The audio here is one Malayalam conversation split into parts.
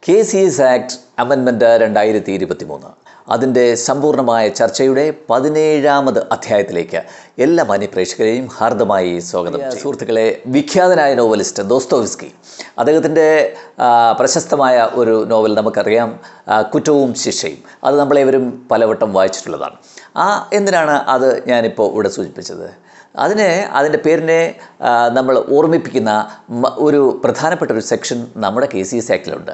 KCS ആക്ട് അമെൻമെൻറ്റ് 2023 അതിൻ്റെ സമ്പൂർണ്ണമായ ചർച്ചയുടെ 17ാമത് അധ്യായത്തിലേക്ക് എല്ലാ മാന്യപ്രേക്ഷകരെയും ഹാർദമായി സ്വാഗതം. സുഹൃത്തുക്കളെ, വിഖ്യാതനായ നോവലിസ്റ്റ് ദോസ്തോവ്സ്കി, അദ്ദേഹത്തിൻ്റെ പ്രശസ്തമായ ഒരു നോവൽ നമുക്കറിയാം, കുറ്റവും ശിക്ഷയും. അത് നമ്മളേവരും പലവട്ടം വായിച്ചിട്ടുള്ളതാണ്. എന്തിനാണ് അത് ഞാനിപ്പോൾ ഇവിടെ സൂചിപ്പിച്ചത്? അതിൻ്റെ പേരിനെ നമ്മൾ ഓർമ്മിപ്പിക്കുന്ന ഒരു പ്രധാനപ്പെട്ട ഒരു സെക്ഷൻ നമ്മുടെ KCS ആക്ടിലുണ്ട്.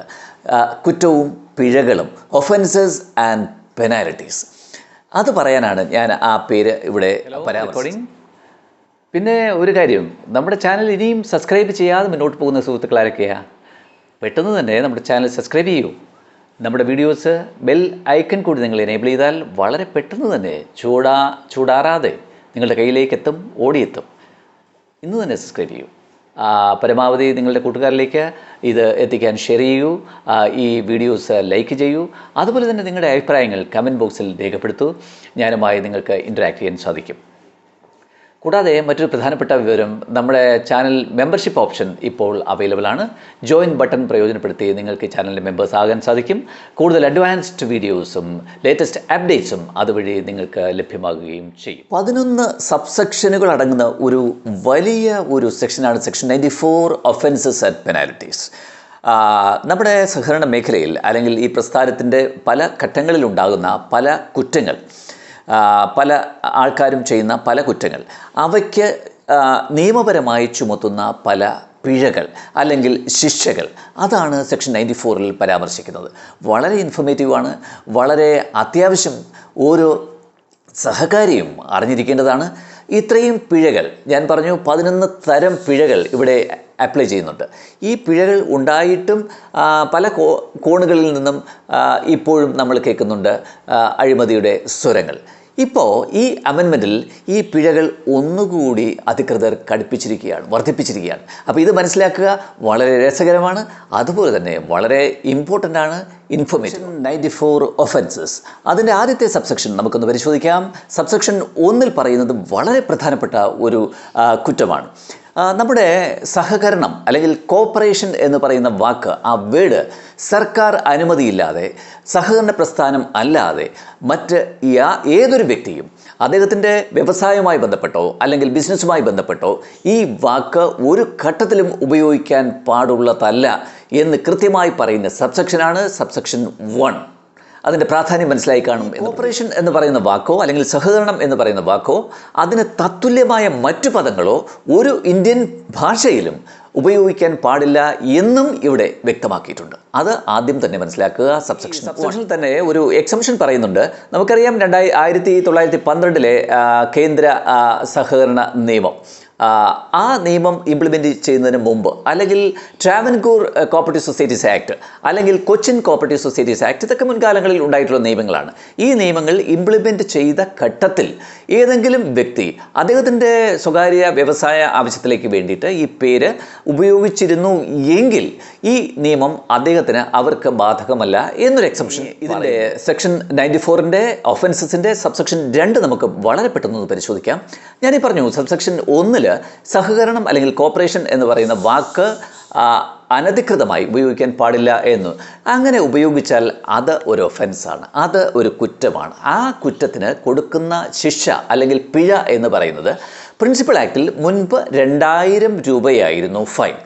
കുറ്റവും പിഴകളും, ഒഫൻസസ് ആൻഡ് പെനാൽറ്റീസ്. അത് പറയാനാണ് ഞാൻ ആ പേര് ഇവിടെ പരാമർശിച്ചത്. പിന്നെ ഒരു കാര്യം, നമ്മുടെ ചാനൽ ഇനിയും സബ്സ്ക്രൈബ് ചെയ്യാതെ മുന്നോട്ട് പോകുന്ന സുഹൃത്തുക്കൾ ആരൊക്കെയാണ്? പെട്ടെന്ന് തന്നെ നമ്മുടെ ചാനൽ സബ്സ്ക്രൈബ് ചെയ്യൂ. നമ്മുടെ വീഡിയോസ് ബെൽ ഐക്കൺ കൂടി നിങ്ങൾ എനേബിൾ ചെയ്താൽ വളരെ പെട്ടെന്ന് തന്നെ ചൂടാറാതെ നിങ്ങളുടെ കയ്യിലേക്ക് എത്തും, ഓടിയെത്തും. ഇന്ന് തന്നെ സബ്സ്ക്രൈബ് ചെയ്യൂ. പരമാവധി നിങ്ങളുടെ കൂട്ടുകാരിലേക്ക് ഇത് എത്തിക്കാൻ ഷെയർ ചെയ്യൂ. ഈ വീഡിയോസ് ലൈക്ക് ചെയ്യൂ. അതുപോലെ തന്നെ നിങ്ങളുടെ അഭിപ്രായങ്ങൾ കമൻറ്റ് ബോക്സിൽ രേഖപ്പെടുത്തൂ. ഞാനുമായി നിങ്ങൾക്ക് ഇൻറ്ററാക്ട് ചെയ്യാൻ സാധിക്കും. കൂടാതെ മറ്റൊരു പ്രധാനപ്പെട്ട വിവരം, നമ്മുടെ ചാനൽ മെമ്പർഷിപ്പ് ഓപ്ഷൻ ഇപ്പോൾ അവൈലബിൾ ആണ്. ജോയിൻ ബട്ടൺ പ്രയോജനപ്പെടുത്തി നിങ്ങൾക്ക് ചാനലിൻ്റെ മെമ്പേഴ്സ് ആകാൻ സാധിക്കും. കൂടുതൽ അഡ്വാൻസ്ഡ് വീഡിയോസും ലേറ്റസ്റ്റ് അപ്ഡേറ്റ്സും അതുവഴി നിങ്ങൾക്ക് ലഭ്യമാകുകയും ചെയ്യും. 11 സബ്സെക്ഷനുകൾ അടങ്ങുന്ന ഒരു വലിയ ഒരു സെക്ഷനാണ് സെക്ഷൻ 94, ഒഫൻസസ് ആൻഡ് പെനാൽറ്റീസ്. നമ്മുടെ സഹകരണ മേഖലയിൽ അല്ലെങ്കിൽ ഈ പ്രസ്ഥാനത്തിൻ്റെ പല ഘട്ടങ്ങളിലുണ്ടാകുന്ന പല കുറ്റങ്ങൾ, പല ആൾക്കാരും ചെയ്യുന്ന പല കുറ്റങ്ങൾ, അവയ്ക്ക് നിയമപരമായി ചുമത്തുന്ന പല പിഴകൾ അല്ലെങ്കിൽ ശിക്ഷകൾ, അതാണ് സെക്ഷൻ 94-ൽ പരാമർശിക്കുന്നത്. വളരെ ഇൻഫോർമേറ്റീവാണ്, വളരെ അത്യാവശ്യം ഓരോ സഹകാരിയും അറിഞ്ഞിരിക്കേണ്ടതാണ്. ഇത്രയും പിഴകൾ ഞാൻ പറഞ്ഞു, 11 തരം പിഴകൾ ഇവിടെ അപ്ലൈ ചെയ്യുന്നുണ്ട്. ഈ പിഴകൾ ഉണ്ടായിട്ടും പല കോണുകളിൽ നിന്നും ഇപ്പോഴും നമ്മൾ കേൾക്കുന്നുണ്ട് അഴിമതിയുടെ സ്വരങ്ങൾ. ഇപ്പോൾ ഈ അമെൻമെൻറ്റിൽ ഈ പിഴകൾ ഒന്നുകൂടി അധികൃതർ വർദ്ധിപ്പിച്ചിരിക്കുകയാണ്. അപ്പോൾ ഇത് മനസ്സിലാക്കുക വളരെ രസകരമാണ്, അതുപോലെ തന്നെ വളരെ ഇമ്പോർട്ടൻ്റ് ആണ്, ഇൻഫർമേറ്റീവ്. 94 ഒഫൻസസ്, അതിൻ്റെ ആദ്യത്തെ സബ്സെക്ഷൻ നമുക്കൊന്ന് പരിശോധിക്കാം. സബ്സെക്ഷൻ 1-ൽ പറയുന്നത് വളരെ പ്രധാനപ്പെട്ട ഒരു കുറ്റമാണ്. നമ്മുടെ സഹകരണം അല്ലെങ്കിൽ കോപ്പറേഷൻ എന്ന് പറയുന്ന വാക്ക്, ആ വേർഡ് സർക്കാർ അനുമതിയില്ലാതെ, സഹകരണ പ്രസ്ഥാനം അല്ലാതെ മറ്റ് ഏതൊരു വ്യക്തിയും അദ്ദേഹത്തിൻ്റെ വ്യവസായവുമായി ബന്ധപ്പെട്ടോ അല്ലെങ്കിൽ ബിസിനസ്സുമായി ബന്ധപ്പെട്ടോ ഈ വാക്ക് ഒരു ഘട്ടത്തിലും ഉപയോഗിക്കാൻ പാടുള്ളതല്ല എന്ന് കൃത്യമായി പറയുന്ന സബ്സെക്ഷനാണ് സബ്സെക്ഷൻ 1. അതിൻ്റെ പ്രാധാന്യം മനസ്സിലായി കാണും. കോപ്പറേഷൻ എന്ന് പറയുന്ന വാക്കോ അല്ലെങ്കിൽ സഹകരണം എന്ന് പറയുന്ന വാക്കോ അതിന് തത്തുല്യമായ മറ്റു പദങ്ങളോ ഒരു ഇന്ത്യൻ ഭാഷയിലും ഉപയോഗിക്കാൻ പാടില്ല എന്നും ഇവിടെ വ്യക്തമാക്കിയിട്ടുണ്ട്. അത് ആദ്യം തന്നെ മനസ്സിലാക്കുക. സബ്സെക്ഷനിൽ തന്നെ ഒരു എക്സംഷൻ പറയുന്നുണ്ട്. നമുക്കറിയാം 1912-ലെ കേന്ദ്ര സഹകരണ നിയമം, ആ നിയമം ഇംപ്ലിമെൻ്റ് ചെയ്യുന്നതിന് മുമ്പ്, അല്ലെങ്കിൽ ട്രാവൻകൂർ കോപ്പറേറ്റീവ് സൊസൈറ്റീസ് ആക്ട് അല്ലെങ്കിൽ കൊച്ചിൻ കോപ്പറേറ്റീവ് സൊസൈറ്റീസ് ആക്ട്, ഇതൊക്കെ മുൻകാലങ്ങളിൽ ഉണ്ടായിട്ടുള്ള നിയമങ്ങളാണ്. ഈ നിയമങ്ങൾ ഇംപ്ലിമെൻ്റ് ചെയ്ത ഘട്ടത്തിൽ ഏതെങ്കിലും വ്യക്തി അദ്ദേഹത്തിൻ്റെ സ്വകാര്യ വ്യവസായ ആവശ്യത്തിലേക്ക് വേണ്ടിയിട്ട് ഈ പേര് ഉപയോഗിച്ചിരുന്നു എങ്കിൽ ഈ നിയമം അവർക്ക് ബാധകമല്ല എന്നൊരു എക്സംഷൻ. ഇതിൻ്റെ സെക്ഷൻ 94-ൻ്റെ ഒഫൻസസിൻ്റെ സബ്സെക്ഷൻ 2 നമുക്ക് വളരെ പെട്ടെന്ന് പരിശോധിക്കാം. ഞാനീ പറഞ്ഞു, സബ്സെക്ഷൻ 1-ൽ സഹകരണം അല്ലെങ്കിൽ കോപ്പറേഷൻ എന്ന് പറയുന്ന വാക്ക് അനധികൃതമായി ഉപയോഗിക്കാൻ പാടില്ല എന്ന്. അങ്ങനെ ഉപയോഗിച്ചാൽ അത് ഒരു ഒഫൻസാണ്, അത് ഒരു കുറ്റമാണ്. ആ കുറ്റത്തിന് കൊടുക്കുന്ന ശിക്ഷ അല്ലെങ്കിൽ പിഴ എന്ന് പറയുന്നത് പ്രിൻസിപ്പൽ ആക്ടിൽ മുൻപ് 2000 രൂപയായിരുന്നു ഫൈൻ.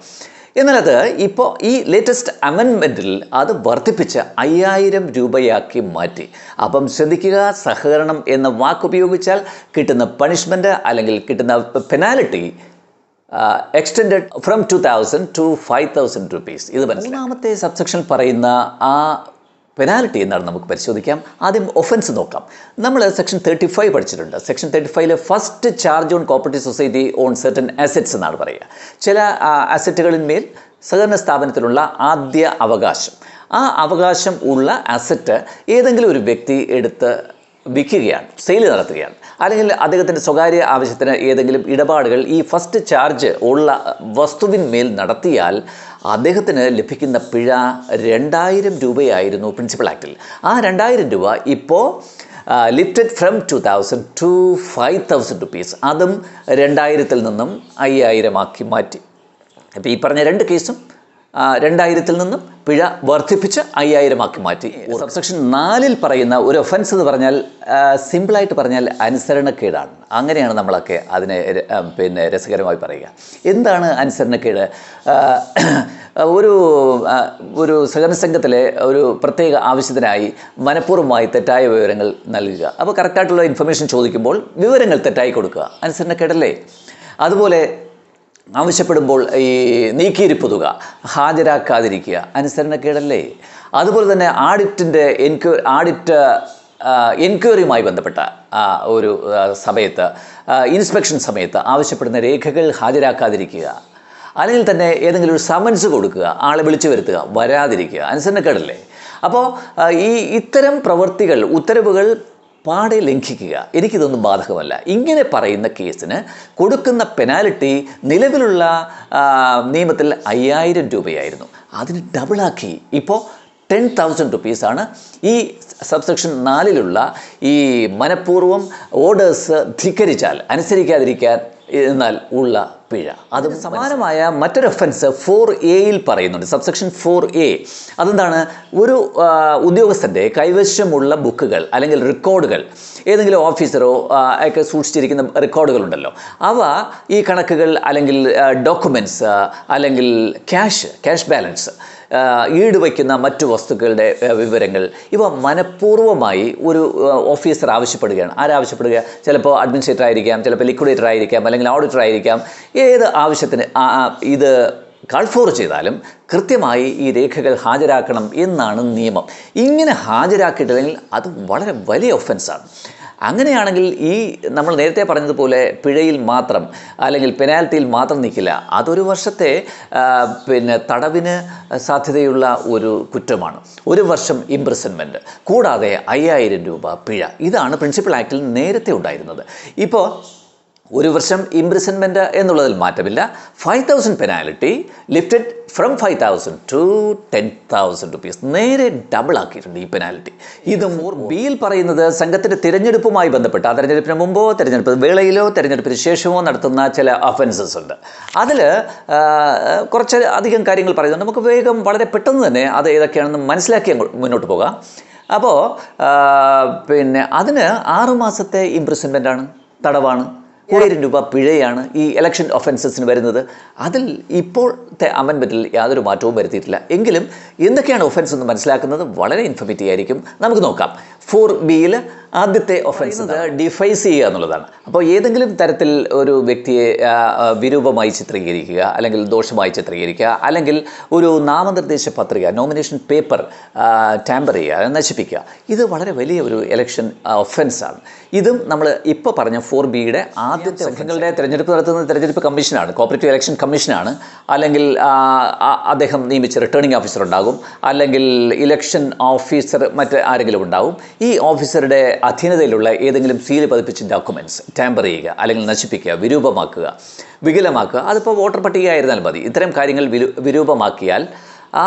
എന്നാൽ അത് ഇപ്പോൾ ഈ ലേറ്റസ്റ്റ് അമെൻമെൻറ്റിൽ അത് വർദ്ധിപ്പിച്ച് 5000 രൂപയാക്കി മാറ്റി. അപ്പം ശ്രദ്ധിക്കുക, സഹകരണം എന്ന വാക്ക് ഉപയോഗിച്ചാൽ കിട്ടുന്ന പണിഷ്മെൻറ്റ് അല്ലെങ്കിൽ കിട്ടുന്ന penalty extended from 2000 to 5000 rupees. ഇത് മൂന്നാമത്തെ സബ്സെക്ഷൻ പറയുന്ന ആ പെനാൽറ്റി എന്താണ് നമുക്ക് പരിശോധിക്കാം. ആദ്യം ഒഫൻസ് നോക്കാം. നമ്മൾ സെക്ഷൻ 35 പഠിച്ചിട്ടുണ്ട്. സെക്ഷൻ 35-ലെ first charge on cooperative society on certain assets എന്നാണ് പറയുക. ചില അസറ്റുകളിന്മേൽ സഹകരണ സ്ഥാപനത്തിലുള്ള ആദ്യ അവകാശം, ആ അവകാശം ഉള്ള അസറ്റ് ഏതെങ്കിലും ഒരു വ്യക്തി എടുത്ത് വിൽക്കുകയാണ്, സെയിൽ നടത്തുകയാണ്, അല്ലെങ്കിൽ അദ്ദേഹത്തിൻ്റെ സ്വകാര്യ ആവശ്യത്തിന് ഏതെങ്കിലും ഇടപാടുകൾ ഈ ഫസ്റ്റ് ചാർജ് ഉള്ള വസ്തുവിന്മേൽ നടത്തിയാൽ അദ്ദേഹത്തിന് ലഭിക്കുന്ന പിഴ 2000 രൂപയായിരുന്നു പ്രിൻസിപ്പൽ ആക്ടിൽ. ആ 2000 രൂപ ഇപ്പോൾ ലിഫ്റ്റഡ് ഫ്രം 2000 to 5000 rupees. അതും 2000-ൽ നിന്നും 5000 ആക്കി മാറ്റി. അപ്പോൾ ഈ പറഞ്ഞ 2 കേസും 2000-ൽ നിന്നും പിഴ വർദ്ധിപ്പിച്ച് 5000 ആക്കി മാറ്റി. സബ്സെക്ഷൻ 4-ൽ പറയുന്ന ഒരു ഒഫൻസ് എന്ന് പറഞ്ഞാൽ സിമ്പിളായിട്ട് പറഞ്ഞാൽ അനുസരണക്കേടാണ്. അങ്ങനെയാണ് നമ്മളൊക്കെ അതിനെ രസകരമായി പറയുക. എന്താണ് അനുസരണക്കേട്? ഒരു സഹകരണ സംഘത്തിലെ ഒരു പ്രത്യേക ആവശ്യത്തിനായി മനഃപൂർവ്വമായി തെറ്റായ വിവരങ്ങൾ നൽകുക. അപ്പോൾ കറക്റ്റായിട്ടുള്ള ഇൻഫർമേഷൻ ചോദിക്കുമ്പോൾ വിവരങ്ങൾ തെറ്റായി കൊടുക്കുക, അനുസരണക്കേടല്ലേ? അതുപോലെ ആവശ്യപ്പെടുമ്പോൾ ഈ നീക്കിയിരിപ്പ് തുക ഹാജരാക്കാതിരിക്കുക, അനുസരണക്കേടല്ലേ? അതുപോലെ തന്നെ ആഡിറ്റ് എൻക്വയറിയുമായി ബന്ധപ്പെട്ട ഒരു സമയത്ത് ഇൻസ്പെക്ഷൻ സമയത്ത് ആവശ്യപ്പെടുന്ന രേഖകൾ ഹാജരാക്കാതിരിക്കുക, അല്ലെങ്കിൽ തന്നെ ഏതെങ്കിലും ഒരു സമൻസ് കൊടുക്കുക, ആളെ വിളിച്ചു വരുത്തുക, വരാതിരിക്കുക, അനുസരണക്കേടല്ലേ? അപ്പോൾ ഇത്തരം പ്രവൃത്തികൾ, ഉത്തരവുകൾ പാടെ ലംഘിക്കുക, എനിക്കിതൊന്നും ബാധകമല്ല. ഇങ്ങനെ പറയുന്ന കേസിന് കൊടുക്കുന്ന പെനാൽറ്റി നിലവിലുള്ള നിയമത്തിൽ 5000 രൂപയായിരുന്നു. അതിന് ഡബിളാക്കി ഇപ്പോൾ 10,000 റുപ്പീസാണ്. ഈ സബ്സെക്ഷൻ 4-ലുള്ള ഈ മനഃപൂർവ്വം ഓർഡേഴ്സ് ധിക്കരിച്ചാൽ, അനുസരിക്കാതിരിക്കാൻ എന്നാൽ ഉള്ള പിഴ. അതും സമാനമായ മറ്റൊരു ഒഫൻസ് 4A-യിൽ പറയുന്നുണ്ട്, സബ്സെക്ഷൻ 4A. അതെന്താണ്? ഒരു ഉദ്യോഗസ്ഥൻ്റെ കൈവശമുള്ള ബുക്കുകൾ അല്ലെങ്കിൽ റെക്കോർഡുകൾ, ഏതെങ്കിലും ഓഫീസറോ ഒക്കെ സൂക്ഷിച്ചിരിക്കുന്ന റെക്കോർഡുകളുണ്ടല്ലോ, അവ ഈ കണക്കുകൾ അല്ലെങ്കിൽ ഡോക്യുമെൻറ്റ്സ് അല്ലെങ്കിൽ ക്യാഷ് ബാലൻസ്, ഈടുവയ്ക്കുന്ന മറ്റു വസ്തുക്കളുടെ വിവരങ്ങൾ, ഇവ മനഃപൂർവ്വമായി ഒരു ഓഫീസർ ആവശ്യപ്പെടുകയാണ്. ആരാവശ്യപ്പെടുക? ചിലപ്പോൾ അഡ്മിനിസ്ട്രേറ്റർ ആയിരിക്കാം, ചിലപ്പോൾ ലിക്വിഡേറ്റർ ആയിരിക്കാം, അല്ലെങ്കിൽ ഓഡിറ്റർ ആയിരിക്കാം. ഏത് ആവശ്യത്തിന് ഇത് കാൾ ഫോർ ചെയ്താലും കൃത്യമായി ഈ രേഖകൾ ഹാജരാക്കണം എന്നാണ് നിയമം. ഇങ്ങനെ ഹാജരാക്കിയിട്ടില്ലെങ്കിൽ അത് വളരെ വലിയ ഒഫൻസാണ്. അങ്ങനെയാണെങ്കിൽ നമ്മൾ നേരത്തെ പറഞ്ഞതുപോലെ പിഴയിൽ മാത്രം അല്ലെങ്കിൽ പെനാൽറ്റിയിൽ മാത്രം നിൽക്കില്ല. അതൊരു വർഷത്തെ തടവിന് സാധ്യതയുള്ള ഒരു കുറ്റമാണ്. 1 വർഷം ഇംപ്രിസൺമെൻറ്റ്, കൂടാതെ 5000 രൂപ പിഴ. ഇതാണ് പ്രിൻസിപ്പൽ ആക്ടിൽ നേരത്തെ ഉണ്ടായിരുന്നത്. ഇപ്പോൾ 1 വർഷം ഇംപ്രിസൺമെൻറ്റ് എന്നുള്ളതിൽ മാറ്റമില്ല. 5000 penalty lifted from 5000 to 10,000 rupees. നേരെ ഡബിൾ ആക്കിയിട്ടുണ്ട് ഈ പെനാൽറ്റി. ഇത് 4B-യിൽ പറയുന്നത് സംഘത്തിൻ്റെ തിരഞ്ഞെടുപ്പുമായി ബന്ധപ്പെട്ട, ആ തിരഞ്ഞെടുപ്പിന് മുമ്പോ തെരഞ്ഞെടുപ്പ് വേളയിലോ തെരഞ്ഞെടുപ്പിന് ശേഷമോ നടത്തുന്ന ചില ഒഫൻസസ് ഉണ്ട്. അതിൽ കുറച്ച് അധികം കാര്യങ്ങൾ പറയുന്നുണ്ട്. നമുക്ക് വേഗം വളരെ പെട്ടെന്ന് തന്നെ അത് ഏതൊക്കെയാണെന്ന് മനസ്സിലാക്കി മുന്നോട്ട് പോകാം. അപ്പോൾ അതിന് 6 മാസത്തെ ഇംപ്രിസൺമെൻ്റാണ്, തടവാണ്. 1000 രൂപ പിഴയാണ് ഈ ഇലക്ഷൻ ഒഫൻസസിന് വരുന്നത്. അതിൽ ഇപ്പോഴത്തെ അമെൻമെൻറ്റിൽ യാതൊരു മാറ്റവും വരുത്തിയിട്ടില്ല. എങ്കിലും എന്തൊക്കെയാണ് ഒഫൻസ് എന്ന് മനസ്സിലാക്കുന്നത് വളരെ ഇൻഫർമേറ്റീവ് ആയിരിക്കും. നമുക്ക് നോക്കാം. 4B-യിൽ ആദ്യത്തെ ഒഫൻസ് ഡിഫൈസ് ചെയ്യുക എന്നുള്ളതാണ്. അപ്പോൾ ഏതെങ്കിലും തരത്തിൽ ഒരു വ്യക്തിയെ വിരൂപമായി ചിത്രീകരിക്കുക, അല്ലെങ്കിൽ ദോഷമായി ചിത്രീകരിക്കുക, അല്ലെങ്കിൽ ഒരു നാമനിർദ്ദേശ പത്രിക, നോമിനേഷൻ പേപ്പർ ടാമ്പർ ചെയ്യുക, നശിപ്പിക്കുക, ഇത് വളരെ വലിയ ഒരു ഇലക്ഷൻ ഒഫൻസാണ്. ഇതും നമ്മൾ ഇപ്പോൾ പറഞ്ഞ 4B-യുടെ ആദ്യത്തെ സംഘങ്ങളുടെ തിരഞ്ഞെടുപ്പ് നടത്തുന്നത് തിരഞ്ഞെടുപ്പ് കമ്മീഷനാണ്, കോപ്പറേറ്റീവ് ഇലക്ഷൻ കമ്മീഷനാണ്. അല്ലെങ്കിൽ അദ്ദേഹം നിയമിച്ച റിട്ടേണിംഗ് ഓഫീസർ ഉണ്ടാകും, അല്ലെങ്കിൽ ഇലക്ഷൻ ഓഫീസർ മറ്റ് ആരെങ്കിലും ഉണ്ടാകും. ഈ ഓഫീസറുടെ അധീനതയിലുള്ള ഏതെങ്കിലും സീൽ പതിപ്പിച്ച ഡോക്യുമെൻറ്റ്സ് ടാമ്പർ ചെയ്യുക, അല്ലെങ്കിൽ നശിപ്പിക്കുക, വിരൂപമാക്കുക, വികലമാക്കുക. അതിപ്പോൾ വോട്ടർ പട്ടിക ആയിരുന്നാൽ മതി. ഇത്തരം കാര്യങ്ങൾ വിരൂപമാക്കിയാൽ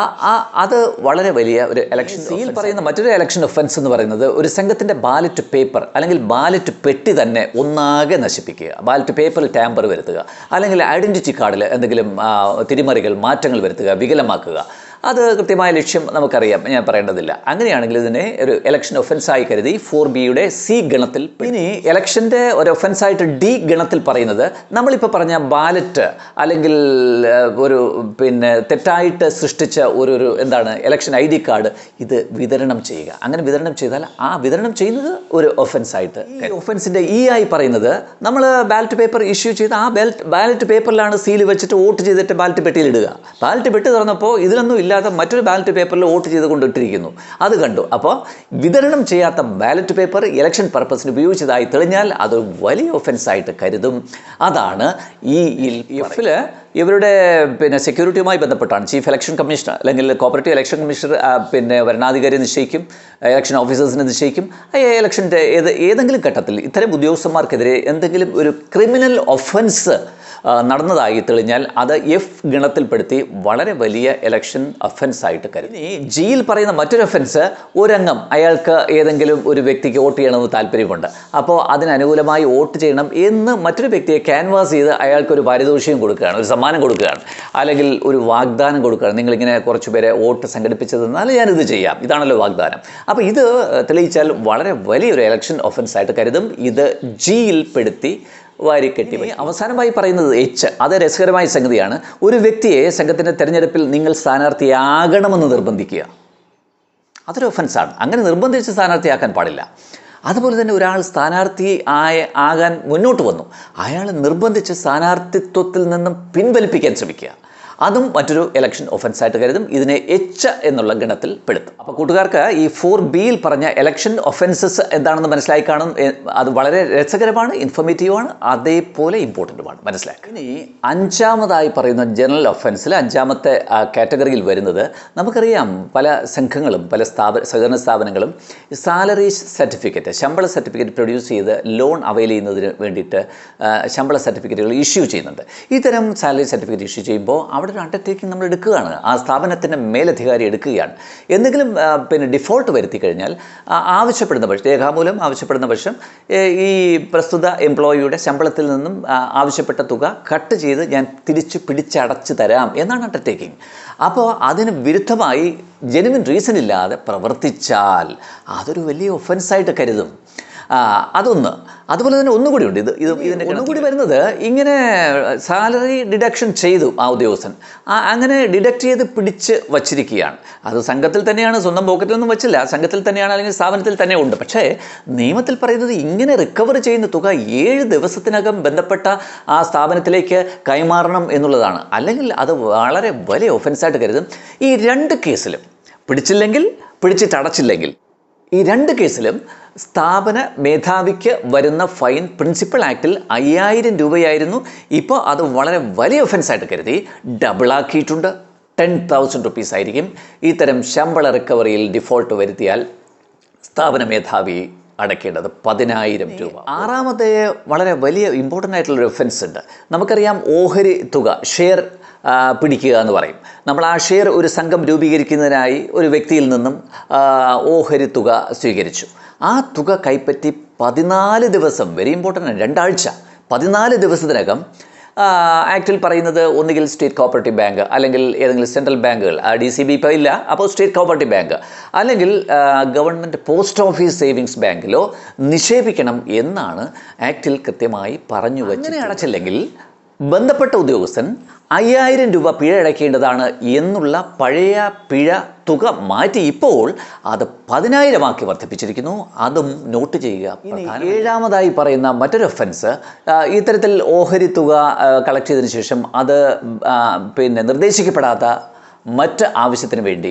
അത് വളരെ വലിയ ഒരു ഇലക്ഷൻ. സീൽ പറയുന്ന മറ്റൊരു ഇലക്ഷൻ ഒഫൻസ് എന്ന് പറയുന്നത് ഒരു സംഘത്തിൻ്റെ ബാലറ്റ് പേപ്പർ അല്ലെങ്കിൽ ബാലറ്റ് പെട്ടി തന്നെ ഒന്നാകെ നശിപ്പിക്കുക, ബാലറ്റ് പേപ്പറിൽ ടാമ്പർ വരുത്തുക, അല്ലെങ്കിൽ ഐഡൻറ്റിറ്റി കാർഡിൽ എന്തെങ്കിലും തിരിമറികൾ, മാറ്റങ്ങൾ വരുത്തുക, വികലമാക്കുക. അത് കൃത്യമായ ലക്ഷ്യം നമുക്കറിയാം, ഞാൻ പറയേണ്ടതില്ല. അങ്ങനെയാണെങ്കിൽ ഇതിനെ ഒരു ഇലക്ഷൻ ഒഫൻസായി കരുതി 4B-യുടെ C ഗണത്തിൽ. ഇനി ഇലക്ഷൻ്റെ ഒരു ഒഫൻസായിട്ട് D ഗണത്തിൽ പറയുന്നത് നമ്മളിപ്പോൾ പറഞ്ഞ ബാലറ്റ് അല്ലെങ്കിൽ ഒരു തെറ്റായിട്ട് സൃഷ്ടിച്ച ഒരു ഇലക്ഷൻ ID കാർഡ് ഇത് വിതരണം ചെയ്യുക. അങ്ങനെ വിതരണം ചെയ്താൽ ആ വിതരണം ചെയ്യുന്നത് ഒരു ഒഫൻസായിട്ട്. ഈ ഒഫൻസിൻ്റെ ആയി പറയുന്നത് നമ്മൾ ബാലറ്റ് പേപ്പർ ഇഷ്യൂ ചെയ്ത് ആ ബാലറ്റ് പേപ്പറിലാണ് സീൽ വെച്ചിട്ട് വോട്ട് ചെയ്തിട്ട് ബാലറ്റ് പെട്ടിയിൽ ഇടുക. ബാലറ്റ് പെട്ടി തുറന്നപ്പോൾ ഇതിലൊന്നും ഇല്ല, മറ്റൊരു ബാലറ്റ് പേപ്പറിൽ വോട്ട് ചെയ്ത് കൊണ്ടിട്ടിരിക്കുന്നു, അത് കണ്ടു. അപ്പോൾ വിതരണം ചെയ്യാത്ത ബാലറ്റ് പേപ്പർ ഇലക്ഷൻ പർപ്പസിന് ഉപയോഗിച്ചതായി തെളിഞ്ഞാൽ അത് വലിയ ഒഫൻസായിട്ട് കരുതും. അതാണ് ഈ എഫിൽ ഇവരുടെ സെക്യൂരിറ്റിയുമായി ബന്ധപ്പെട്ടാണ് ചീഫ് ഇലക്ഷൻ കമ്മീഷണർ അല്ലെങ്കിൽ കോപ്പറേറ്റീവ് ഇലക്ഷൻ കമ്മീഷണർ വരണാധികാരി നിശ്ചയിക്കും, ഇലക്ഷൻ ഓഫീസേഴ്സിനെ നിശ്ചയിക്കും. ഇലക്ഷൻ്റെ ഏതെങ്കിലും ഘട്ടത്തിൽ ഇത്തരം ഉദ്യോഗസ്ഥന്മാർക്കെതിരെ എന്തെങ്കിലും ഒരു ക്രിമിനൽ ഒഫൻസ് നടന്നതായി തെളിഞ്ഞാൽ അത് F ഗണത്തിൽപ്പെടുത്തി വളരെ വലിയ ഇലക്ഷൻ ഒഫൻസായിട്ട് കരുതി. ജിയിൽ പറയുന്ന മറ്റൊരു ഒഫൻസ്, ഒരംഗം അയാൾക്ക് ഏതെങ്കിലും ഒരു വ്യക്തിക്ക് വോട്ട് ചെയ്യണമെന്ന് താല്പര്യമുണ്ട്, അപ്പോൾ അതിനനുകൂലമായി വോട്ട് ചെയ്യണം എന്ന് മറ്റൊരു വ്യക്തിയെ ക്യാൻവാസ് ചെയ്ത് അയാൾക്കൊരു പാരിതോഷികം കൊടുക്കുകയാണ്, ഒരു സമ്മാനം സമ്മാനം കൊടുക്കുകയാണ്, അല്ലെങ്കിൽ ഒരു വാഗ്ദാനം കൊടുക്കുകയാണ്. നിങ്ങളിങ്ങനെ കുറച്ച് പേരെ വോട്ട് സംഘടിപ്പിച്ച് തന്നാൽ ഞാനിത് ചെയ്യാം, ഇതാണല്ലോ വാഗ്ദാനം. അപ്പോൾ ഇത് തെളിയിച്ചാൽ വളരെ വലിയൊരു ഇലക്ഷൻ ഒഫൻസായിട്ട് കരുതും. ഇത് ജിയിൽ പെടുത്തി വാരിക്കെട്ടി. അവസാനമായി പറയുന്നത് എച്ച്. അത് രസകരമായ സംഗതിയാണ്. ഒരു വ്യക്തിയെ സംഘത്തിൻ്റെ തെരഞ്ഞെടുപ്പിൽ നിങ്ങൾ സ്ഥാനാർത്ഥിയാകണമെന്ന് നിർബന്ധിക്കുക. അതൊരു ഒഫൻസാണ്. അങ്ങനെ നിർബന്ധിച്ച് സ്ഥാനാർത്ഥിയാക്കാൻ പാടില്ല. അതുപോലെ തന്നെ ഒരാൾ സ്ഥാനാർത്ഥി ആകാൻ മുന്നോട്ട് വന്നു, അയാൾ നിർബന്ധിച്ച് സ്ഥാനാർത്ഥിത്വത്തിൽ നിന്നും പിൻവലിപ്പിക്കാൻ ശ്രമിക്കുക, അതും മറ്റൊരു ഇലക്ഷൻ ഒഫൻസായിട്ട് കരുതും. ഇതിനെ എച്ച് എന്നുള്ള ഗണത്തിൽ പെടുത്തും. അപ്പോൾ കൂട്ടുകാർക്ക് ഈ 4Bയിൽ പറഞ്ഞ ഇലക്ഷൻ ഒഫൻസസ് എന്താണെന്ന് മനസ്സിലായി കാണും. അത് വളരെ രസകരമാണ്, ഇൻഫോർമേറ്റീവാണ്, അതേപോലെ ഇമ്പോർട്ടൻറ്റുമാണ്. മനസ്സിലാക്കുക. ഇനി അഞ്ചാമതായി പറയുന്ന ജനറൽ ഒഫൻസിൽ അഞ്ചാമത്തെ കാറ്റഗറിയിൽ വരുന്നത്, നമുക്കറിയാം പല സംഘങ്ങളും പല സഹകരണ സ്ഥാപനങ്ങളും സാലറി സർട്ടിഫിക്കറ്റ്, ശമ്പള സർട്ടിഫിക്കറ്റ് പ്രൊഡ്യൂസ് ചെയ്ത് ലോൺ അവൈൽ ചെയ്യുന്നതിന് വേണ്ടിയിട്ട് ശമ്പള സർട്ടിഫിക്കറ്റുകൾ ഇഷ്യൂ ചെയ്യുന്നുണ്ട്. ഇത്തരം സാലറി സർട്ടിഫിക്കറ്റ് ഇഷ്യൂ ചെയ്യുമ്പോൾ അവിടെ ഒരു അണ്ടർടേക്കിംഗ് നമ്മൾ എടുക്കുകയാണ്, ആ സ്ഥാപനത്തിൻ്റെ മേലധികാരി എടുക്കുകയാണ്. എന്തെങ്കിലും ഡിഫോൾട്ട് വരുത്തി കഴിഞ്ഞാൽ ആവശ്യപ്പെടുന്ന പക്ഷം, രേഖാമൂലം ആവശ്യപ്പെടുന്ന പക്ഷം ഈ പ്രസ്തുത എംപ്ലോയിയുടെ ശമ്പളത്തിൽ നിന്നും ആവശ്യപ്പെട്ട തുക കട്ട് ചെയ്ത് ഞാൻ തിരിച്ച് പിടിച്ചടച്ച് തരാം എന്നാണ് അണ്ടർടേക്കിംഗ്. അപ്പോൾ അതിന് വിരുദ്ധമായി ജെനുവിൻ റീസൺ ഇല്ലാതെ പ്രവർത്തിച്ചാൽ അതൊരു വലിയ ഒഫൻസായിട്ട് കരുതും. അതൊന്ന്. അതുപോലെ തന്നെ ഒന്നുകൂടി ഉണ്ട്. ഇതിൻ്റെ ഒന്നുകൂടി വരുന്നത്, ഇങ്ങനെ സാലറി ഡിഡക്ഷൻ ചെയ്തു ആ ഉദ്യോഗസ്ഥൻ, അങ്ങനെ ഡിഡക്റ്റ് ചെയ്ത് പിടിച്ച് വച്ചിരിക്കുകയാണ്. അത് സംഘത്തിൽ തന്നെയാണ്, സ്വന്തം പോക്കറ്റിലൊന്നും വെച്ചില്ല, സംഘത്തിൽ തന്നെയാണ് അല്ലെങ്കിൽ സ്ഥാപനത്തിൽ തന്നെ ഉണ്ട്. പക്ഷേ നിയമത്തിൽ പറയുന്നത് ഇങ്ങനെ റിക്കവർ ചെയ്യുന്ന തുക 7 ദിവസത്തിനകം ബന്ധപ്പെട്ട ആ സ്ഥാപനത്തിലേക്ക് കൈമാറണം എന്നുള്ളതാണ്. അല്ലെങ്കിൽ അത് വളരെ വലിയ ഒഫൻസായിട്ട് കരുതും. ഈ 2 കേസിലും പിടിച്ചില്ലെങ്കിൽ, പിടിച്ചിട്ടടച്ചില്ലെങ്കിൽ, ഈ 2 കേസിലും സ്ഥാപന മേധാവിക്ക് വരുന്ന ഫൈൻ പ്രിൻസിപ്പൽ ആക്ടിൽ 5000 രൂപയായിരുന്നു. ഇപ്പോൾ അത് വളരെ വലിയ ഒഫൻസായിട്ട് കരുതി ഡബിളാക്കിയിട്ടുണ്ട്. 10,000 rupees ആയിരിക്കും. ഇത്തരം ശമ്പള റിക്കവറിയിൽ ഡിഫോൾട്ട് വരുത്തിയാൽ സ്ഥാപന മേധാവി അടയ്ക്കേണ്ടത് 10,000 രൂപ. ആറാമത്തെ വളരെ വലിയ ഇമ്പോർട്ടൻ്റ് ആയിട്ടുള്ളൊരു ഒഫൻസ് ഉണ്ട്. നമുക്കറിയാം ഓഹരി തുക, ഷെയർ പിടിക്കുക എന്ന് പറയും. നമ്മൾ ആ ഷെയർ ഒരു സംഘം രൂപീകരിക്കുന്നതിനായി ഒരു വ്യക്തിയിൽ നിന്നും ഓഹരി തുക സ്വീകരിച്ചു. ആ തുക കൈപ്പറ്റി 14 ദിവസം, വെരി ഇമ്പോർട്ടൻ്റ് ആണ്, 2 ആഴ്ച, 14 ദിവസത്തിനകം ആക്ടിൽ പറയുന്നത് ഒന്നുകിൽ സ്റ്റേറ്റ് കോപ്പറേറ്റീവ് ബാങ്ക്, അല്ലെങ്കിൽ ഏതെങ്കിലും സെൻട്രൽ ബാങ്കുകൾ, DCB ഇപ്പോൾ ഇല്ല, അപ്പോൾ സ്റ്റേറ്റ് കോപ്പറേറ്റീവ് ബാങ്ക്, അല്ലെങ്കിൽ ഗവൺമെൻറ് പോസ്റ്റ് ഓഫീസ് സേവിങ്സ് ബാങ്കിലോ നിക്ഷേപിക്കണം എന്നാണ് ആക്ടിൽ കൃത്യമായി പറഞ്ഞു വെച്ചത്. അങ്ങനെ അടച്ചില്ലെങ്കിൽ ബന്ധപ്പെട്ട ഉദ്യോഗസ്ഥൻ 5000 രൂപ പിഴ അടയ്ക്കേണ്ടതാണ് എന്നുള്ള പഴയ പിഴ തുക മാറ്റി ഇപ്പോൾ അത് 10,000 ആക്കി വർദ്ധിപ്പിച്ചിരിക്കുന്നു. അതും നോട്ട് ചെയ്യുക. ഇനി 7ാമതായി പറയുന്ന മറ്റൊരു ഒഫൻസ്, ഇത്തരത്തിൽ ഓഹരി തുക കളക്ട് ചെയ്തതിനു ശേഷം അത് നിർദ്ദേശിക്കപ്പെടാത്ത മറ്റ് ആവശ്യത്തിന് വേണ്ടി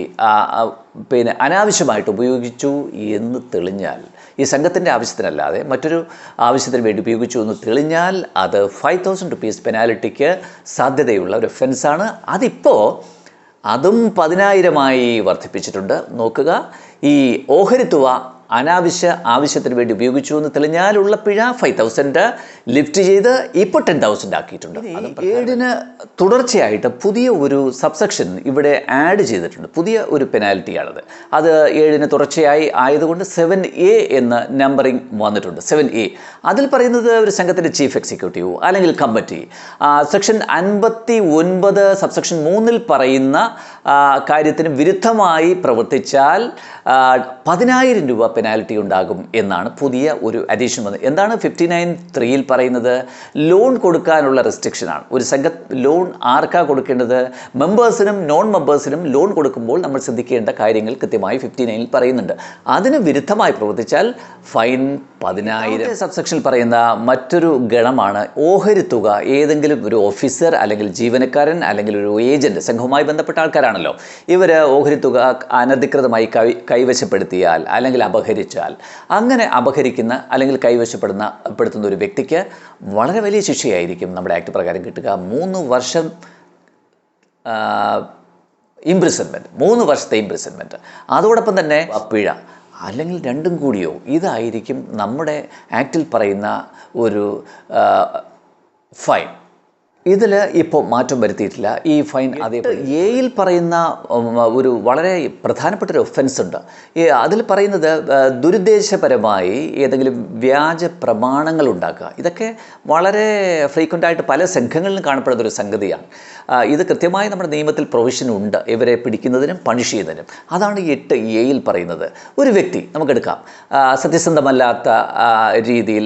അനാവശ്യമായിട്ട് ഉപയോഗിച്ചു എന്ന് തെളിഞ്ഞാൽ, ഈ സംഘത്തിൻ്റെ ആവശ്യത്തിനല്ലാതെ മറ്റൊരു ആവശ്യത്തിന് വേണ്ടി ഉപയോഗിച്ചു എന്ന് തെളിഞ്ഞാൽ അത് 5,000 rupees പെനാൽറ്റിക്ക് സാധ്യതയുള്ള ഒരു ഒഫൻസാണ്. അതും 10,000 വർദ്ധിപ്പിച്ചിട്ടുണ്ട്. നോക്കുക, ഈ ഓഹരി തുക ആവശ്യത്തിന് വേണ്ടി ഉപയോഗിച്ചു എന്ന് തെളിഞ്ഞാലുള്ള പിഴ 5,000 ലിഫ്റ്റ് ചെയ്ത് ഇപ്പോൾ 10,000 ആക്കിയിട്ടുണ്ട്. 7ന് തുടർച്ചയായിട്ട് പുതിയ ഒരു സബ്സെക്ഷൻ ഇവിടെ ആഡ് ചെയ്തിട്ടുണ്ട്. പുതിയ ഒരു പെനാൽറ്റിയാണത്. അത് 7ന് തുടർച്ചയായി ആയതുകൊണ്ട് 7A എന്ന നമ്പറിംഗ് വന്നിട്ടുണ്ട്. 7A അതിൽ പറയുന്നത് ഒരു സംഘത്തിൻ്റെ ചീഫ് എക്സിക്യൂട്ടീവ് അല്ലെങ്കിൽ കമ്മിറ്റി സെക്ഷൻ 59 സബ്സെക്ഷൻ 3 പറയുന്ന കാര്യത്തിന് വിരുദ്ധമായി പ്രവർത്തിച്ചാൽ 10,000 രൂപ പെനാൽറ്റി ഉണ്ടാകും എന്നാണ് പുതിയ ഒരു അഡീഷൻ വന്നത്. എന്താണ് 59(3) പറയുന്നത്? ലോൺ കൊടുക്കാനുള്ള റെസ്ട്രിക്ഷനാണ്. ഒരു സംഘം ലോൺ ആർക്കാ കൊടുക്കേണ്ടത്? മെമ്പേഴ്സിനും നോൺ മെമ്പേഴ്സിനും ലോൺ കൊടുക്കുമ്പോൾ നമ്മൾ ശ്രദ്ധിക്കേണ്ട കാര്യങ്ങൾ കൃത്യമായി 59 പറയുന്നുണ്ട്. അതിന് വിരുദ്ധമായി പ്രവർത്തിച്ചാൽ ഫൈൻ 10,000. സബ്സെക്ഷനിൽ പറയുന്ന മറ്റൊരു ഗണമാണ് ഓഹരി തുക. ഏതെങ്കിലും ഒരു ഓഫീസർ അല്ലെങ്കിൽ ജീവനക്കാരൻ അല്ലെങ്കിൽ ഒരു ഏജന്റ്, സംഘവുമായി ബന്ധപ്പെട്ട ആൾക്കാരാണല്ലോ, ഇവർ ഓഹരി തുക അനധികൃതമായി കൈവശപ്പെടുത്തിയാൽ അല്ലെങ്കിൽ അപഹരിച്ചാൽ, അങ്ങനെ അപഹരിക്കുന്ന അല്ലെങ്കിൽ കൈവശപ്പെടുത്തുന്ന ഒരു വ്യക്തിക്ക് വളരെ വലിയ ശിക്ഷയായിരിക്കും നമ്മുടെ ആക്ട് പ്രകാരം കിട്ടുക. 3 വർഷം ഇംപ്രിസൺമെൻറ്റ്, 3 വർഷത്തെ ഇംപ്രിസൺമെൻറ്റ്, അതോടൊപ്പം തന്നെ പിഴ അല്ലെങ്കിൽ രണ്ടും കൂടിയോ. ഇതായിരിക്കും നമ്മുടെ ആക്ടിൽ പറയുന്ന ഒരു ഫൈൻ. ഇതിൽ ഇപ്പോൾ മാറ്റം വരുത്തിയിട്ടില്ല. ഈ ഫൈൻ അതേപോലെ എയിൽ പറയുന്ന ഒരു വളരെ പ്രധാനപ്പെട്ട ഒരു ഒഫൻസ് ഉണ്ട്. അതിൽ പറയുന്നത് ദുരുദ്ദേശപരമായി ഏതെങ്കിലും വ്യാജ പ്രമാണങ്ങൾ ഉണ്ടാക്കുക. ഇതൊക്കെ വളരെ ഫ്രീക്വൻ്റായിട്ട് പല സംഘങ്ങളിലും കാണപ്പെടുന്ന ഒരു സംഗതിയാണ്. ഇത് കൃത്യമായി നമ്മുടെ നിയമത്തിൽ പ്രൊവിഷൻ ഉണ്ട് ഇവരെ പിടിക്കുന്നതിനും പണിഷ് ചെയ്യുന്നതിനും. അതാണ് 8A പറയുന്നത്. ഒരു വ്യക്തി നമുക്കെടുക്കാം, സത്യസന്ധമല്ലാത്ത രീതിയിൽ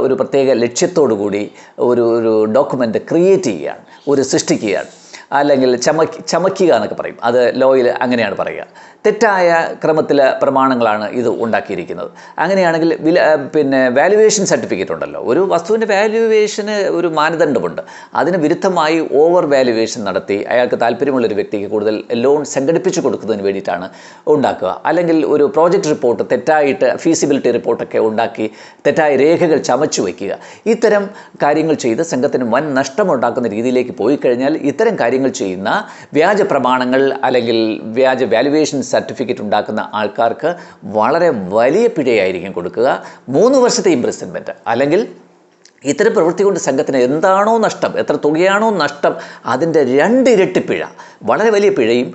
ഒരു പ്രത്യേക ലക്ഷ്യത്തോടു കൂടി ഒരു ഡോക്യുമെൻ്റ് ക്രിയേറ്റ് ചെയ്യുകയാണ്, സൃഷ്ടിക്കുകയാണ്, അല്ലെങ്കിൽ ചമയ്ക്കുക എന്നൊക്കെ പറയും. അത് ലോയിൽ അങ്ങനെയാണ് പറയുക. തെറ്റായ ക്രമത്തിൽ പ്രമാണങ്ങളാണ് ഇത് ഉണ്ടാക്കിയിരിക്കുന്നത്. അങ്ങനെയാണെങ്കിൽ വാല്യുവേഷൻ സർട്ടിഫിക്കറ്റ് ഉണ്ടല്ലോ, ഒരു വസ്തുവിൻ്റെ വാല്യുവേഷന് ഒരു മാനദണ്ഡമുണ്ട്. അതിന് വിരുദ്ധമായി ഓവർ വാല്യുവേഷൻ നടത്തി അയാൾക്ക് താല്പര്യമുള്ളൊരു വ്യക്തിക്ക് കൂടുതൽ ലോൺ സംഘടിപ്പിച്ചു കൊടുക്കുന്നതിന് വേണ്ടിയിട്ടാണ് ഉണ്ടാക്കുക. അല്ലെങ്കിൽ ഒരു പ്രോജക്റ്റ് റിപ്പോർട്ട് തെറ്റായിട്ട് ഫീസിബിലിറ്റി റിപ്പോർട്ടൊക്കെ ഉണ്ടാക്കി തെറ്റായ രേഖകൾ ചമച്ചു വയ്ക്കുക. ഇത്തരം കാര്യങ്ങൾ ചെയ്ത് സംഘത്തിന് വൻ നഷ്ടമുണ്ടാക്കുന്ന രീതിയിലേക്ക് പോയി കഴിഞ്ഞാൽ ഇത്തരം കാര്യങ്ങൾ ചെയ്യുന്ന വ്യാജ പ്രമാണങ്ങൾ അല്ലെങ്കിൽ വ്യാജ വാല്യുവേഷൻ സർട്ടിഫിക്കറ്റ് ഉണ്ടാക്കുന്ന ആൾക്കാർക്ക് വളരെ വലിയ പിഴയായിരിക്കും കൊടുക്കുക. 3 വർഷത്തെ ഇംപ്രിസൺമെൻറ്റ്. അല്ലെങ്കിൽ ഇത്തരം പ്രവൃത്തി കൊണ്ട് സംഘത്തിന് എന്താണോ നഷ്ടം, എത്ര തുകയാണോ നഷ്ടം, അതിൻ്റെ 2 ഇരട്ടി പിഴ, വളരെ വലിയ പിഴയും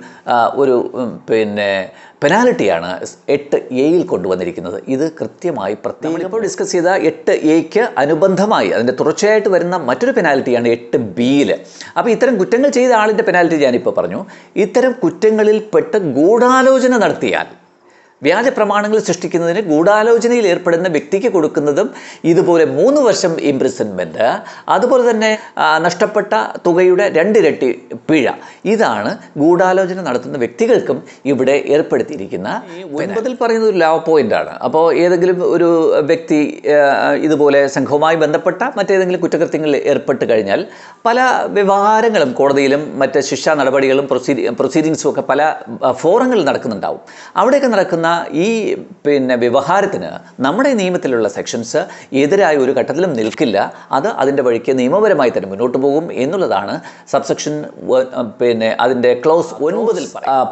ഒരു പെനാൽറ്റിയാണ് 8A കൊണ്ടുവന്നിരിക്കുന്നത്. ഇത് കൃത്യമായി പ്രത്യേകം ഇപ്പോൾ ഡിസ്കസ് ചെയ്ത 8A അനുബന്ധമായി അതിൻ്റെ തുടർച്ചയായിട്ട് വരുന്ന മറ്റൊരു പെനാൽറ്റിയാണ് 8B. അപ്പോൾ ഇത്തരം കുറ്റങ്ങൾ ചെയ്ത ആളിൻ്റെ പെനാൽറ്റി ഞാനിപ്പോൾ പറഞ്ഞു. ഇത്തരം കുറ്റങ്ങളിൽ പെട്ട് ഗൂഢാലോചന നടത്തിയാൽ, വ്യാജ പ്രമാണങ്ങൾ സൃഷ്ടിക്കുന്നതിന് ഗൂഢാലോചനയിൽ ഏർപ്പെടുന്ന വ്യക്തിക്ക് കൊടുക്കുന്നതും ഇതുപോലെ 3 വർഷം ഇംപ്രിസൺമെൻറ്റ്, അതുപോലെ തന്നെ നഷ്ടപ്പെട്ട തുകയുടെ 2 ഇരട്ടി പിഴ. ഇതാണ് ഗൂഢാലോചന നടത്തുന്ന വ്യക്തികൾക്കും ഇവിടെ ഏർപ്പെടുത്തിയിരിക്കുന്ന. 9 പറയുന്നത് ഒരു ലോ പോയിൻ്റാണ്. അപ്പോൾ ഏതെങ്കിലും ഒരു വ്യക്തി ഇതുപോലെ സംഘവുമായി ബന്ധപ്പെട്ട മറ്റേതെങ്കിലും കുറ്റകൃത്യങ്ങളിൽ ഏർപ്പെട്ട് കഴിഞ്ഞാൽ പല വ്യവഹാരങ്ങളും കോടതിയിലും മറ്റ് ശിക്ഷാ നടപടികളും പ്രൊസീഡിങ്സും ഒക്കെ പല ഫോറങ്ങളിൽ നടക്കുന്നുണ്ടാവും. അവിടെയൊക്കെ നടക്കുന്ന ഈ വ്യവഹാരത്തിന് നമ്മുടെ നിയമത്തിലുള്ള സെക്ഷൻസ് എതിരായ ഒരു ഘട്ടത്തിലും നിൽക്കില്ല. അത് അതിൻ്റെ വഴിക്ക് നിയമപരമായി തന്നെ മുന്നോട്ട് പോകും എന്നുള്ളതാണ് സബ്സെക്ഷൻ അതിൻ്റെ ക്ലോസ് 9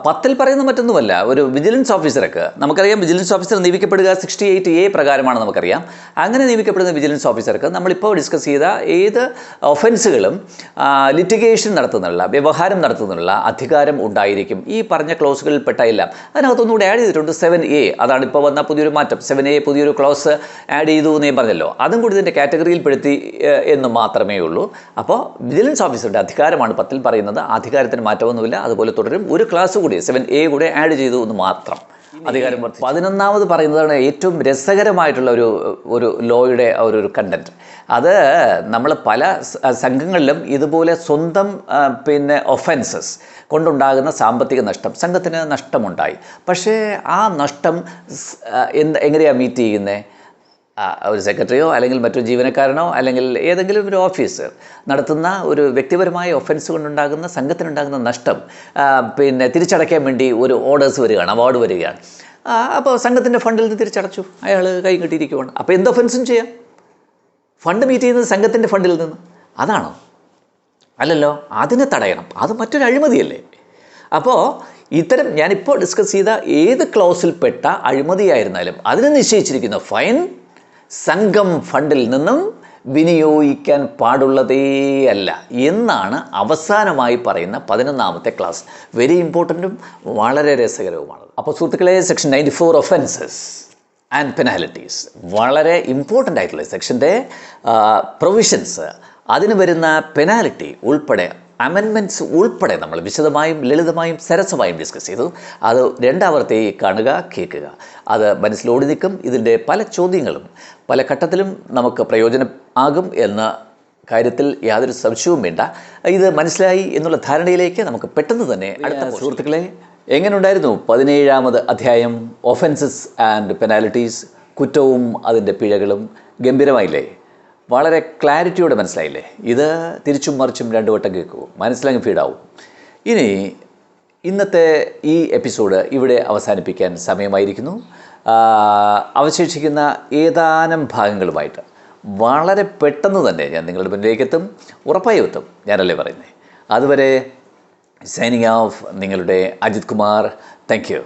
10 പറയുന്ന മറ്റൊന്നുമല്ല. ഒരു വിജിലൻസ് ഓഫീസർക്ക് നമുക്കറിയാം, വിജിലൻസ് ഓഫീസർ നിയമിക്കപ്പെടുക 68A പ്രകാരമാണ് നമുക്കറിയാം. അങ്ങനെ നിയമിക്കപ്പെടുന്ന വിജിലൻസ് ഓഫീസർക്ക് നമ്മളിപ്പോൾ ഡിസ്കസ് ചെയ്ത ഏത് ഒഫൻസുകളും ലിറ്റിഗേഷൻ നടത്തുന്നുള്ള, വ്യവഹാരം നടത്തുന്നുള്ള അധികാരം ഉണ്ടായിരിക്കും. ഈ പറഞ്ഞ ക്ലോസുകളിൽ പെട്ട എല്ലാം അതിനകത്തൊന്നുകൂടെ ആഡ് ചെയ്തിട്ടുണ്ട് 7A. അതാണ് ഇപ്പോൾ വന്ന പുതിയൊരു മാറ്റം. 7A പുതിയൊരു ക്ലോസ് ആഡ് ചെയ്തു എന്ന് ഞാൻ പറഞ്ഞല്ലോ. അതും കൂടി ഇതിൻ്റെ കാറ്റഗറിയിൽ പെടുത്തി എന്ന് മാത്രമേ ഉള്ളൂ. അപ്പോൾ വിജിലൻസ് ഓഫീസറുടെ അധികാരമാണ് 10 പറയുന്നത്. അധികാരത്തിന് മാറ്റമൊന്നുമില്ല, അതുപോലെ തുടരും. ഒരു ക്ലാസ് കൂടി 7A കൂടെ ആഡ് ചെയ്തു എന്ന് മാത്രം അധികാരം. 11ാമത് പറയുന്നതാണ് ഏറ്റവും രസകരമായിട്ടുള്ള ഒരു ലോയുടെ ഒരു കണ്ടൻറ്റ്. അത് നമ്മൾ പല സംഘങ്ങളിലും ഇതുപോലെ സ്വന്തം ഒഫൻസസ് കൊണ്ടുണ്ടാകുന്ന സാമ്പത്തിക നഷ്ടം, സംഘത്തിന് നഷ്ടമുണ്ടായി. പക്ഷേ ആ നഷ്ടം എങ്ങനെയാണ് മീറ്റ് ചെയ്യുന്നത്? ഒരു സെക്രട്ടറിയോ അല്ലെങ്കിൽ മറ്റൊരു ജീവനക്കാരനോ അല്ലെങ്കിൽ ഏതെങ്കിലും ഒരു ഓഫീസർ നടത്തുന്ന ഒരു വ്യക്തിപരമായ ഒഫൻസ് കൊണ്ടുണ്ടാകുന്ന സംഘത്തിനുണ്ടാകുന്ന നഷ്ടം തിരിച്ചടയ്ക്കാൻ വേണ്ടി ഒരു ഓർഡേഴ്സ് വരികയാണ്, അവാർഡ് വരികയാണ്. അപ്പോൾ സംഘത്തിൻ്റെ ഫണ്ടിൽ നിന്ന് തിരിച്ചടച്ചു, അയാൾ കൈ കെട്ടിയിരിക്കുകയാണ്. അപ്പോൾ എന്ത് ഒഫൻസും ചെയ്യാം. ഫണ്ട് മീറ്റ് ചെയ്യുന്നത് സംഘത്തിൻ്റെ ഫണ്ടിൽ നിന്ന്. അതാണോ? അല്ലല്ലോ. അതിനെ തടയണം. അത് മറ്റൊരു അഴിമതിയല്ലേ? അപ്പോൾ ഇത്തരം ഞാനിപ്പോൾ ഡിസ്കസ് ചെയ്ത ഏത് ക്ലോസിൽപ്പെട്ട അഴിമതിയായിരുന്നാലും അതിന് നിശ്ചയിച്ചിരിക്കുന്ന ഫൈൻ സംഘം ഫണ്ടിൽ നിന്നും വിനിയോഗിക്കാൻ പാടുള്ളതേയല്ല എന്നാണ് അവസാനമായി പറയുന്ന 11ാമത്തെ ക്ലാസ്. വെരി ഇമ്പോർട്ടൻറ്റും വളരെ രസകരവുമാണ്. അപ്പോൾ സുഹൃത്തുക്കളെ, സെക്ഷൻ 94 ഒഫൻസസ് ആൻഡ് പെനാലിറ്റീസ് വളരെ ഇമ്പോർട്ടൻ്റ് ആയിട്ടുള്ള സെക്ഷൻ്റെ പ്രൊവിഷൻസ്, അതിന് വരുന്ന പെനാലിറ്റി ഉൾപ്പെടെ അമെൻമെൻറ്റ്സ് ഉൾപ്പെടെ നമ്മൾ വിശദമായും ലളിതമായും സരസമായും ഡിസ്കസ് ചെയ്തു. അത് 2 കാണുക, കേൾക്കുക. അത് മനസ്സിലോടി നിൽക്കും. ഇതിൻ്റെ പല ചോദ്യങ്ങളും പല ഘട്ടത്തിലും നമുക്ക് പ്രയോജനം ആകും എന്ന കാര്യത്തിൽ യാതൊരു സംശയവും വേണ്ട. ഇത് മനസ്സിലായി എന്നുള്ള ധാരണയിലേക്ക് നമുക്ക് പെട്ടെന്ന് തന്നെ അടുത്ത. സുഹൃത്തുക്കളെ, എങ്ങനെയുണ്ടായിരുന്നു 17ാമത് അധ്യായം ഒഫൻസസ് ആൻഡ് പെനാലിറ്റീസ്? കുറ്റവും അതിൻ്റെ പിഴകളും ഗംഭീരമായില്ലേ? വളരെ ക്ലാരിറ്റിയോടെ മനസ്സിലായില്ലേ? ഇത് തിരിച്ചും മറിച്ചും 2 വട്ടം കേൾക്കൂ, മനസ്സിലങ്ങ് ഫീഡാവും. ഇനി ഇന്നത്തെ ഈ എപ്പിസോഡ് ഇവിടെ അവസാനിപ്പിക്കാൻ സമയമായിരിക്കുന്നു. അവശേഷിക്കുന്ന ഏതാനും ഭാഗങ്ങളുമായിട്ട് വളരെ പെട്ടെന്ന് തന്നെ ഞാൻ നിങ്ങളുടെ മുന്നിലേക്ക് എത്തും, ഉറപ്പായും എത്തും, ഞാനല്ലേ പറയുന്നത്. അതുവരെ സൈനിങ് ഓഫ്, നിങ്ങളുടെ അജിത് കുമാർ. Thank you.